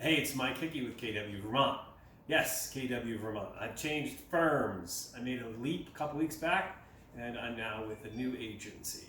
Hey, it's Mike Hickey with KW Vermont. Yes, KW Vermont. I've changed firms. I made a leap a couple weeks back, and I'm now with a new agency.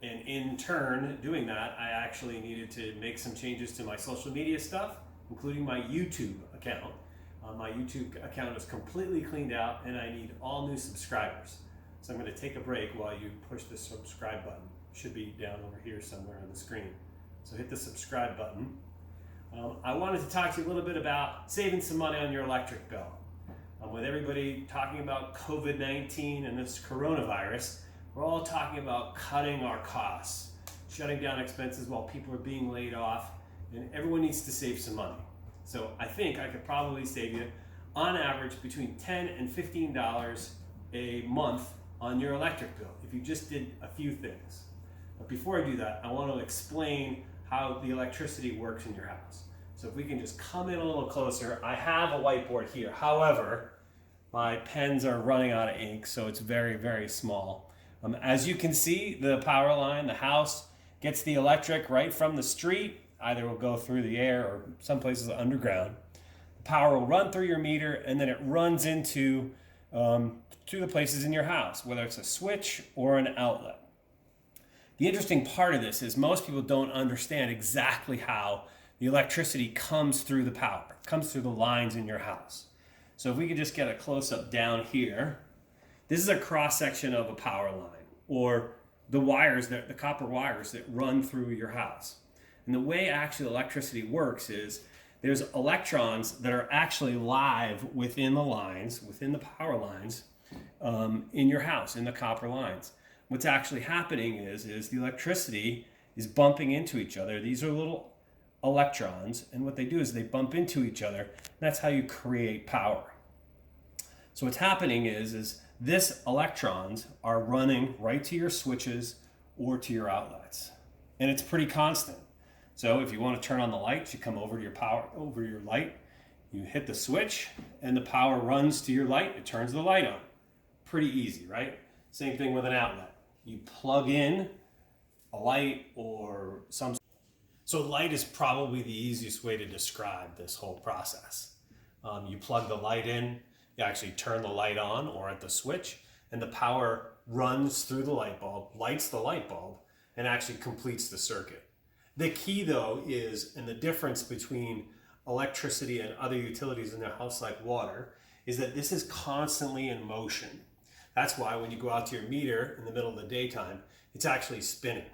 And in turn, doing that, I actually needed to make some changes to my social media stuff, including my YouTube account. My YouTube account is completely cleaned out, and I need all new subscribers. So I'm going to take a break while you push the subscribe button. Should be down over here somewhere on the screen. So hit the subscribe button. I wanted to talk to you a little bit about saving some money on your electric bill. With everybody talking about COVID-19 and this coronavirus, we're all talking about cutting our costs, shutting down expenses while people are being laid off, and everyone needs to save some money. So I think I could probably save you, on average, between $10 and $15 a month on your electric bill if you just did a few things. But before I do that, I want to explain how the electricity works in your house. So if we can just come in a little closer, I have a whiteboard here. However, my pens are running out of ink, so it's very, very small. As you can see, the power line, the house gets the electric right from the street. Either will go through the air or some places underground. The power will run through your meter, and then it runs into to the places in your house, whether it's a switch or an outlet. The interesting part of this is most people don't understand exactly how the electricity comes through the power, comes through the lines in your house. So if we could just get a close-up down here, this is a cross-section of a power line, or the wires, the copper wires that run through your house. And the way actually electricity works is there's electrons that are actually live within the lines, within the power lines, in your house, in the copper lines. What's actually happening is the electricity is bumping into each other. These are little electrons, and what they do is they bump into each other. And that's how you create power. So what's happening is this electrons are running right to your switches or to your outlets, and it's pretty constant. So if you want to turn on the lights, you come over to your light, you hit the switch, and the power runs to your light. It turns the light on. Pretty easy, right? Same thing with an outlet. You plug in a light or some. So light is probably the easiest way to describe this whole process. You plug the light in, you actually turn the light on or at the switch, and the power runs through the light bulb, lights the light bulb, and actually completes the circuit. The key though is, and the difference between electricity and other utilities in the house like water, is that this is constantly in motion. That's why when you go out to your meter in the middle of the daytime, it's actually spinning.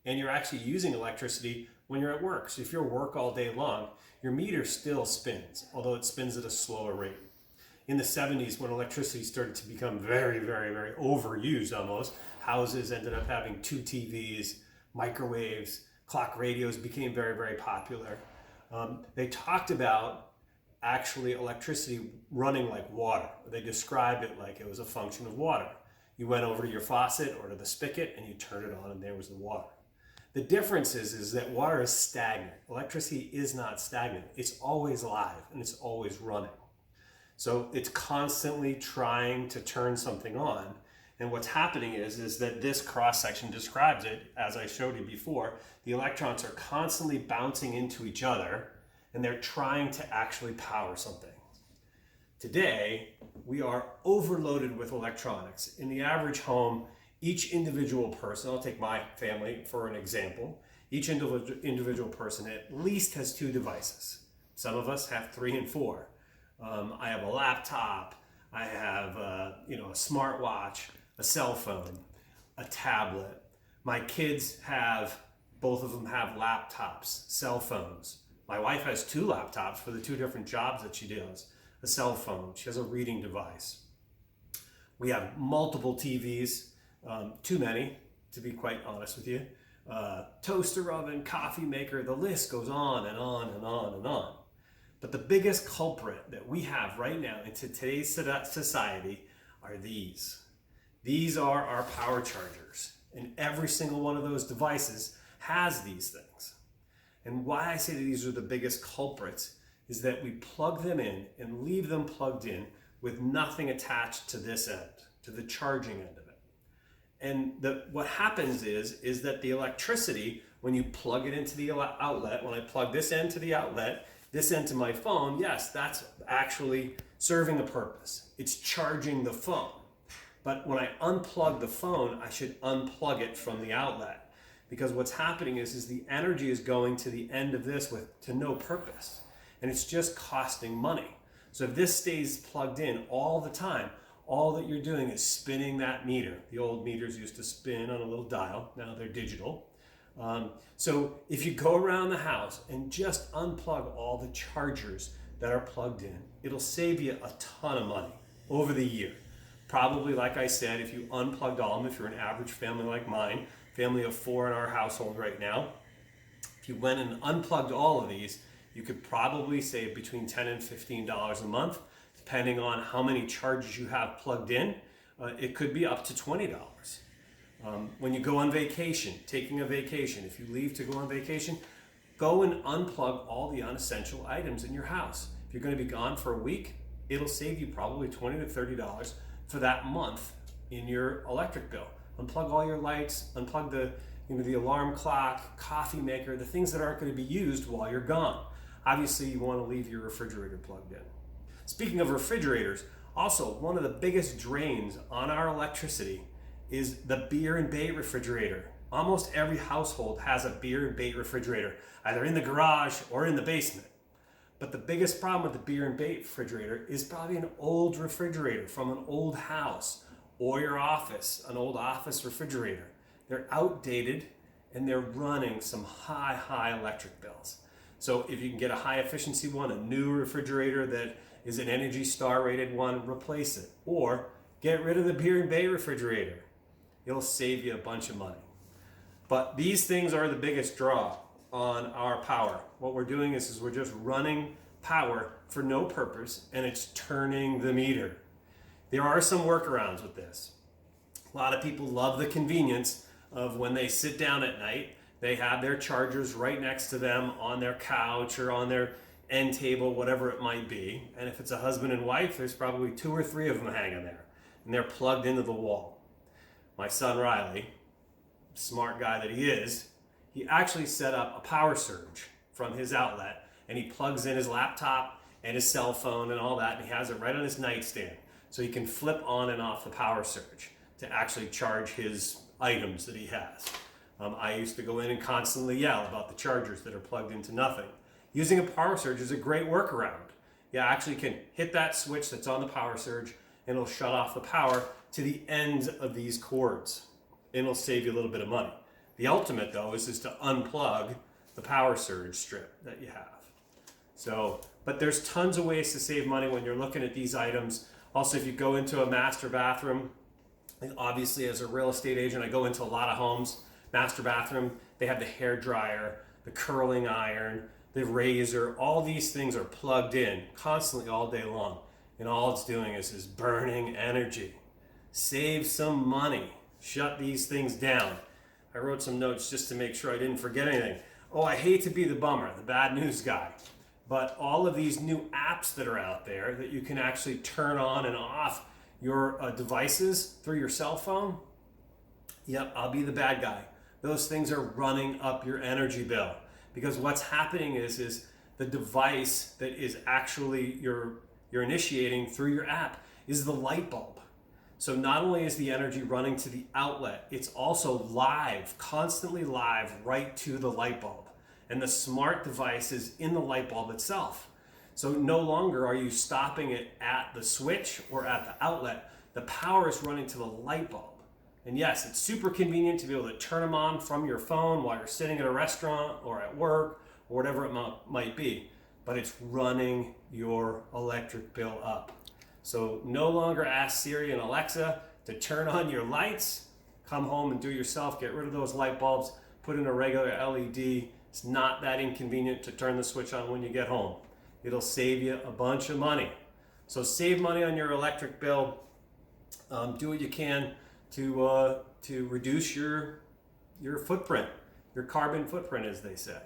And you're actually using electricity when you're at work. So if you're at work all day long, your meter still spins, although it spins at a slower rate. In the 70s, when electricity started to become very, very, very overused almost, houses ended up having 2 TVs, microwaves, clock radios became very, very popular. They talked about actually electricity running like water. They described it like it was a function of water. You went over to your faucet or to the spigot and you turned it on and there was the water. The difference is that water is stagnant. Electricity is not stagnant. It's always live and it's always running. So it's constantly trying to turn something on. And what's happening is that this cross-section describes it, as I showed you before. The electrons are constantly bouncing into each other and they're trying to actually power something. Today, we are overloaded with electronics. In the average home, each individual person, I'll take my family for an example, each individual person at least has 2 devices. Some of us have 3 and 4. I have a laptop, I have a smartwatch, a cell phone, a tablet. My kids have, both of them have laptops, cell phones. My wife has 2 laptops for the 2 different jobs that she does. A cell phone, she has a reading device. We have multiple TVs, too many, to be quite honest with you. Toaster oven, coffee maker, the list goes on and on and on and on. But the biggest culprit that we have right now in today's society are these. These are our power chargers, and every single one of those devices has these things. And why I say that these are the biggest culprits is that we plug them in and leave them plugged in with nothing attached to this end, to the charging end of it. And what happens is that the electricity, when when you plug it into the outlet, when I plug this end to the outlet, this end to my phone, yes, that's actually serving a purpose. It's charging the phone. But when I unplug the phone, I should unplug it from the outlet, because what's happening is the energy is going to the end of this to no purpose, and it's just costing money. So if this stays plugged in all the time, all that you're doing is spinning that meter. The old meters used to spin on a little dial, now they're digital. So if you go around the house and just unplug all the chargers that are plugged in, it'll save you a ton of money over the year. Probably, like I said, if you unplugged all of them, if you're an average family like mine, family of 4 in our household right now, if you went and unplugged all of these, you could probably save between $10 and $15 a month, depending on how many chargers you have plugged in. It could be up to $20. When you go on vacation, taking a vacation, if you leave to go on vacation, go and unplug all the unessential items in your house. If you're going to be gone for a week, it'll save you probably $20 to $30 for that month in your electric bill. Unplug all your lights, unplug the alarm clock, coffee maker, the things that aren't going to be used while you're gone. Obviously, you want to leave your refrigerator plugged in. Speaking of refrigerators, also one of the biggest drains on our electricity is the beer and bait refrigerator. Almost every household has a beer and bait refrigerator, either in the garage or in the basement. But the biggest problem with the beer and bait refrigerator is probably an old refrigerator from an old house, or your office, an old office refrigerator. They're outdated and they're running some high electric bills. So if you can get a high efficiency one, a new refrigerator that is an Energy Star rated one, replace it. Or get rid of the beer and bait refrigerator. It'll save you a bunch of money. But these things are the biggest draw on our power. What we're doing is we're just running power for no purpose, and it's turning the meter. There are some workarounds with this. A lot of people love the convenience of when they sit down at night, they have their chargers right next to them on their couch or on their end table, whatever it might be. And if it's a husband and wife, there's probably 2 or 3 of them hanging there, and they're plugged into the wall. My son Riley, smart guy that he is, he actually set up a power surge from his outlet, and he plugs in his laptop and his cell phone and all that, and he has it right on his nightstand. So he can flip on and off the power surge to actually charge his items that he has. I used to go in and constantly yell about the chargers that are plugged into nothing. Using a power surge is a great workaround. You actually can hit that switch that's on the power surge, and it'll shut off the power to the ends of these cords, and it'll save you a little bit of money. The ultimate, though, is to unplug the power surge strip that you have. So, but there's tons of ways to save money when you're looking at these items. Also, if you go into a master bathroom, and obviously as a real estate agent, I go into a lot of homes. Master bathroom, they have the hair dryer, the curling iron, the razor. All these things are plugged in constantly all day long. And all it's doing is burning energy. Save some money. Shut these things down. I wrote some notes just to make sure I didn't forget anything. Oh, I hate to be the bummer, the bad news guy. But all of these new apps that are out there that you can actually turn on and off your devices through your cell phone, yep, I'll be the bad guy. Those things are running up your energy bill. Because what's happening is the device that is actually you're initiating through your app is the light bulb. So not only is the energy running to the outlet, it's also live, constantly live right to the light bulb. And the smart device is in the light bulb itself. So no longer are you stopping it at the switch or at the outlet. The power is running to the light bulb. And yes, it's super convenient to be able to turn them on from your phone while you're sitting at a restaurant or at work or whatever it might be. But it's running your electric bill up. So no longer ask Siri and Alexa to turn on your lights. Come home and do it yourself. Get rid of those light bulbs. Put in a regular LED. It's not that inconvenient to turn the switch on when you get home. It'll save you a bunch of money. So save money on your electric bill. Do what you can to reduce your footprint, your carbon footprint, as they say.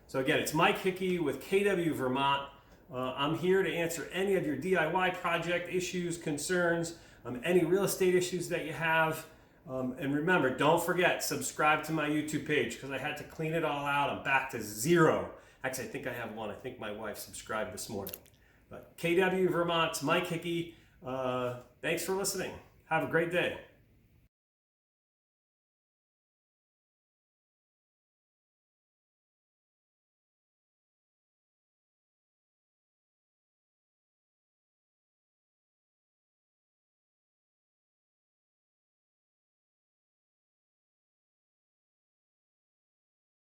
So again, it's Mike Hickey with KW Vermont. I'm here to answer any of your DIY project issues, concerns, any real estate issues that you have. And remember, don't forget, subscribe to my YouTube page because I had to clean it all out. I'm back to 0. Actually, I think I have one. I think my wife subscribed this morning. But KW Vermont's Mike Hickey. Thanks for listening. Have a great day.